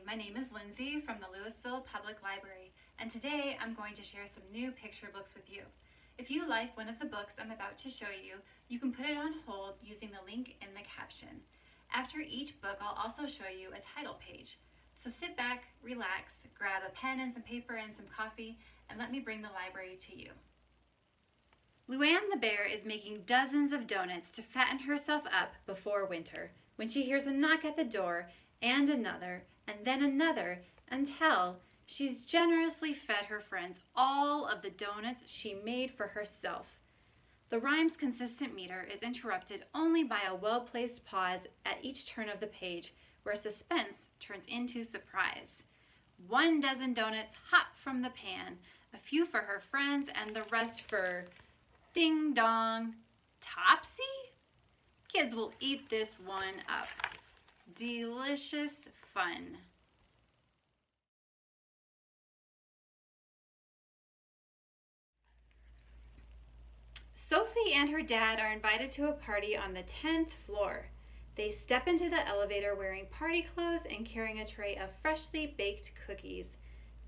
my name is Lindsay from the Louisville Public Library, and today I'm going to share some new picture books with you. If you like one of the books I'm about to show you, you can put it on hold using the link in the caption. After each book, I'll also show you a title page. So sit back, relax, grab a pen and some paper and some coffee, and let me bring the library to you. Luann the bear is making dozens of donuts to fatten herself up before winter when she hears a knock at the door and then another until she's generously fed her friends all of the donuts she made for herself. The rhyme's consistent meter is interrupted only by a well-placed pause at each turn of the page where suspense turns into surprise. 1 dozen donuts hot from the pan, a few for her friends and the rest for ding dong, Topsy? Kids will eat this one up. Delicious fun. Sophie and her dad are invited to a party on the 10th floor. They step into the elevator wearing party clothes and carrying a tray of freshly baked cookies.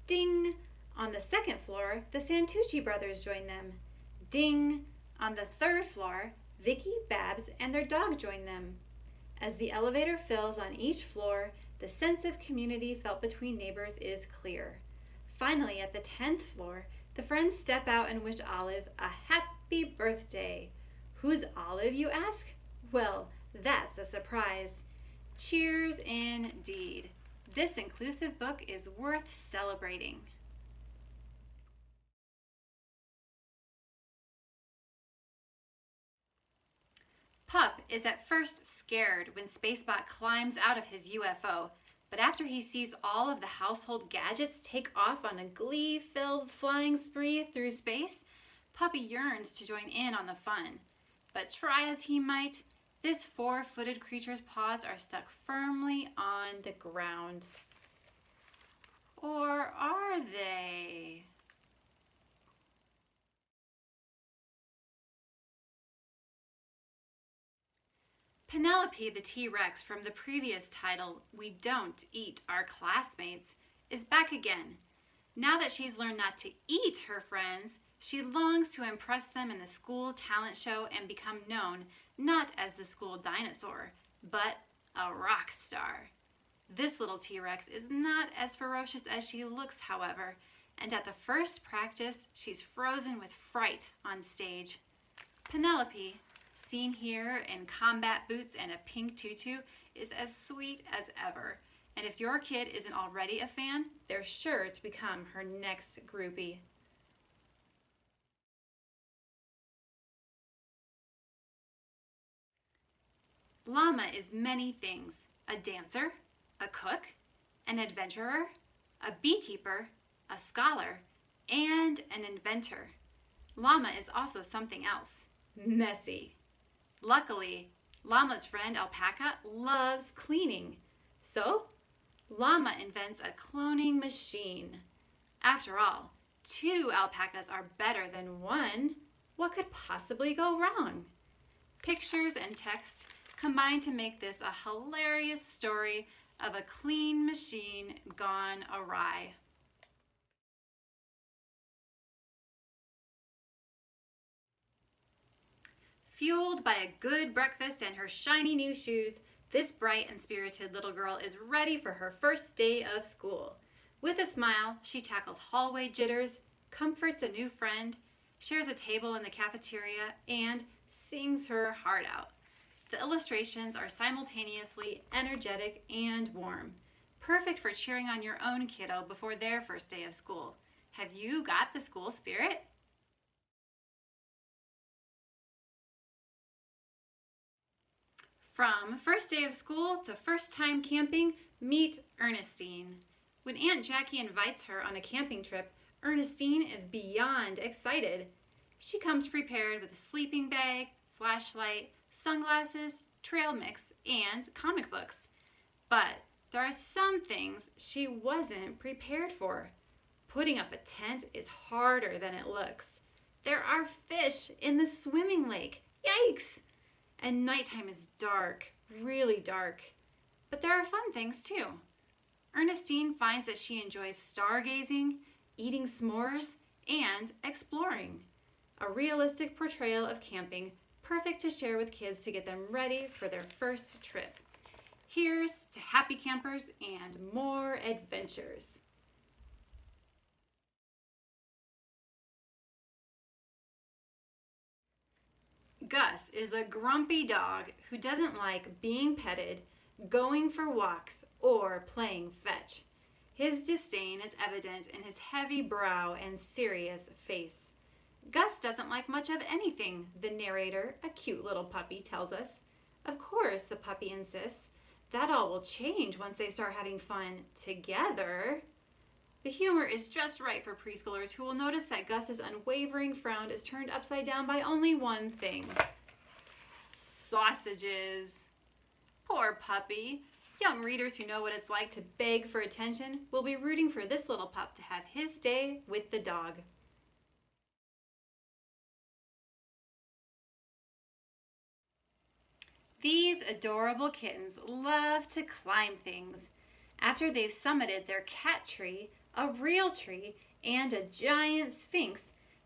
Ding! On the 2nd floor, the Santucci brothers join them. Ding! On the 3rd floor, Vicky, Babs, and their dog join them. As the elevator fills on each floor, the sense of community felt between neighbors is clear. Finally, at the 10th floor, the friends step out and wish Olive a happy birthday. Who's Olive, you ask? Well, that's a surprise. Cheers indeed. This inclusive book is worth celebrating. Pup is at first scared when Spacebot climbs out of his UFO, but after he sees all of the household gadgets take off on a glee-filled flying spree through space, Puppy yearns to join in on the fun. But try as he might, this 4-footed creature's paws are stuck firmly on the ground. Or are they? Penelope the TRex from the previous title, We Don't Eat Our Classmates, is back again. Now that she's learned not to eat her friends, she longs to impress them in the school talent show and become known not as the school dinosaur, but a rock star. This little T-Rex is not as ferocious as she looks, however, and at the first practice, she's frozen with fright on stage. Penelope, seen here in combat boots and a pink tutu, is as sweet as ever. And if your kid isn't already a fan, they're sure to become her next groupie. Llama is many things: a dancer, a cook, an adventurer, a beekeeper, a scholar, and an inventor. Llama is also something else: messy. Luckily, Llama's friend Alpaca loves cleaning. So, Llama invents a cloning machine. After all, 2 alpacas are better than 1. What could possibly go wrong? Pictures and text combine to make this a hilarious story of a clean machine gone awry. Fueled by a good breakfast and her shiny new shoes, this bright and spirited little girl is ready for her first day of school. With a smile, she tackles hallway jitters, comforts a new friend, shares a table in the cafeteria, and sings her heart out. The illustrations are simultaneously energetic and warm, perfect for cheering on your own kiddo before their first day of school. Have you got the school spirit? From first day of school to first time camping, meet Ernestine. When Aunt Jackie invites her on a camping trip, Ernestine is beyond excited. She comes prepared with a sleeping bag, flashlight, sunglasses, trail mix, and comic books. But there are some things she wasn't prepared for. Putting up a tent is harder than it looks. There are fish in the swimming lake. Yikes! And nighttime is dark, really dark. But there are fun things too. Ernestine finds that she enjoys stargazing, eating s'mores, and exploring. A realistic portrayal of camping, perfect to share with kids to get them ready for their first trip. Here's to happy campers and more adventures. Gus is a grumpy dog who doesn't like being petted, going for walks, or playing fetch. His disdain is evident in his heavy brow and serious face. Gus doesn't like much of anything, the narrator, a cute little puppy, tells us. Of course, the puppy insists, that all will change once they start having fun together. The humor is just right for preschoolers who will notice that Gus's unwavering frown is turned upside down by only one thing: sausages. Poor puppy. Young readers who know what it's like to beg for attention will be rooting for this little pup to have his day with the dog. These adorable kittens love to climb things. After they've summited their cat tree, a real tree, and a giant sphinx,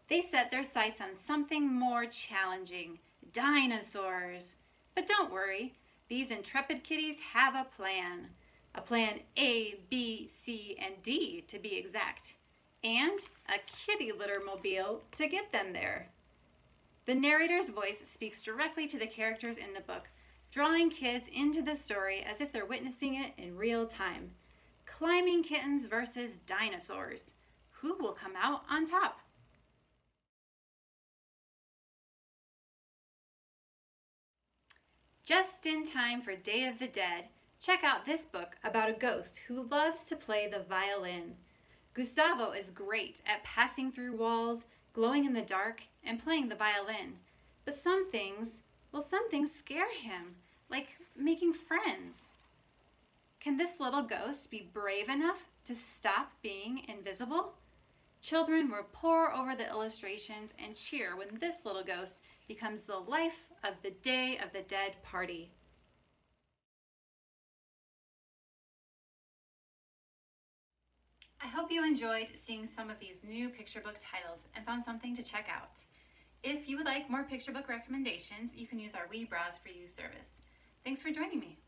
they set their sights on something more challenging: dinosaurs. But don't worry, these intrepid kitties have a plan. A plan A, B, C, and D to be exact. And a kitty littermobile to get them there. The narrator's voice speaks directly to the characters in the book, drawing kids into the story as if they're witnessing it in real time. Climbing kittens versus dinosaurs. Who will come out on top? Just in time for Day of the Dead, check out this book about a ghost who loves to play the violin. Gustavo is great at passing through walls, glowing in the dark, and playing the violin. But some things scare him, like making friends. Can this little ghost be brave enough to stop being invisible? Children will pore over the illustrations and cheer when this little ghost becomes the life of the Day of the Dead party. I hope you enjoyed seeing some of these new picture book titles and found something to check out. If you would like more picture book recommendations, you can use our We Browse For You service. Thanks for joining me.